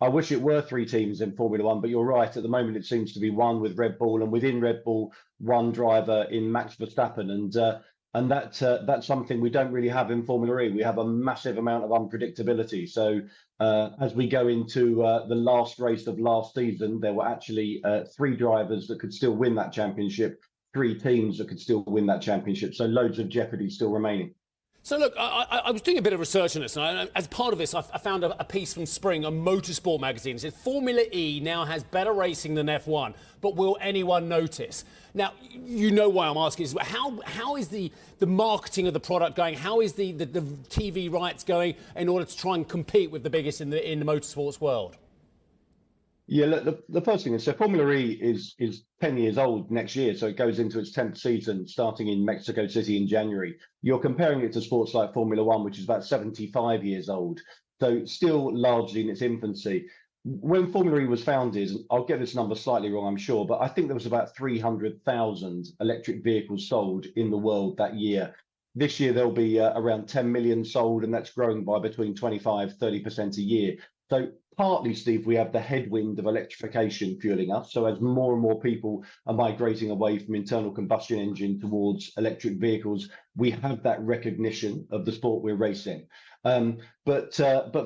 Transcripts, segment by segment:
I wish it were three teams in Formula One, but you're right. At the moment, it seems to be one with Red Bull, and within Red Bull, one driver in Max Verstappen, and that's something we don't really have in Formula E. We have a massive amount of unpredictability. So as we go into the last race of last season, there were actually three drivers that could still win that championship, three teams that could still win that championship. So loads of jeopardy still remaining. So look, I was doing a bit of research on this, and as part of this, I found a piece from Spring, a motorsport magazine. It says Formula E now has better racing than F1, but will anyone notice? Now, you know why I'm asking is how is the marketing of the product going? How is the TV rights going in order to try and compete with the biggest in the motorsports world? Yeah, look, the first thing is, so Formula E is 10 years old next year, so it goes into its 10th season, starting in Mexico City in January. You're comparing it to sports like Formula One, which is about 75 years old, so still largely in its infancy. When Formula E was founded, I'll get this number slightly wrong, I'm sure, but I think there was about 300,000 electric vehicles sold in the world that year. This year, there'll be around 10 million sold, and that's growing by between 25–30% a year. So partly, Steve, we have the headwind of electrification fueling us. So as more and more people are migrating away from internal combustion engine towards electric vehicles, we have that recognition of the sport we're racing. But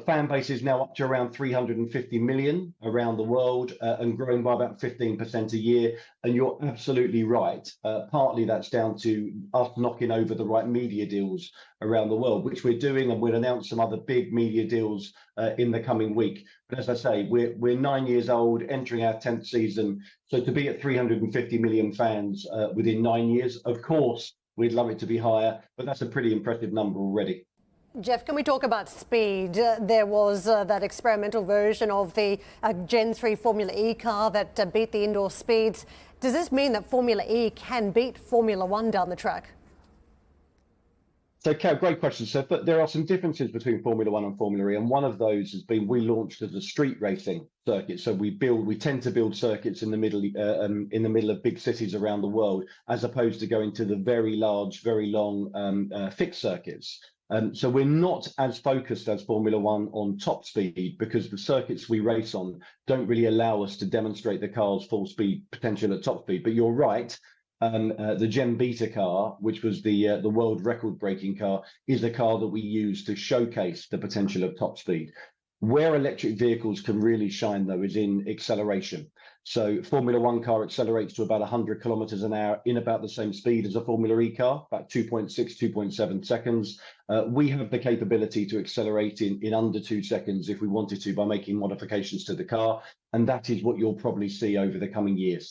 fan base is now up to around 350 million around the world and growing by about 15% a year. And you're absolutely right. Partly that's down to us knocking over the right media deals around the world, which we're doing, and we'll announce some other big media deals in the coming week. But as I say, we're 9 years old, entering our 10th season. So to be at 350 million fans within 9 years, of course, we'd love it to be higher, but that's a pretty impressive number already. Jeff, can we talk about speed? There was that experimental version of the Gen 3 Formula E car that beat the indoor speeds. Does this mean that Formula E can beat Formula One down the track? So, Kat, great question. So, but there are some differences between Formula One and Formula E, and one of those has been we launched as a street racing circuit. So we tend to build circuits in the middle of big cities around the world, as opposed to going to the very large, very long fixed circuits. So we're not as focused as Formula One on top speed, because the circuits we race on don't really allow us to demonstrate the car's full speed potential at top speed. But you're right. The Gem Beta car, which was the world record breaking car, is a car that we use to showcase the potential of top speed. Where electric vehicles can really shine, though, is in acceleration. So Formula One car accelerates to about 100 kilometers an hour in about the same speed as a Formula E car, about 2.6, 2.7 seconds. We have the capability to accelerate in under 2 seconds if we wanted to by making modifications to the car. And that is what you'll probably see over the coming years.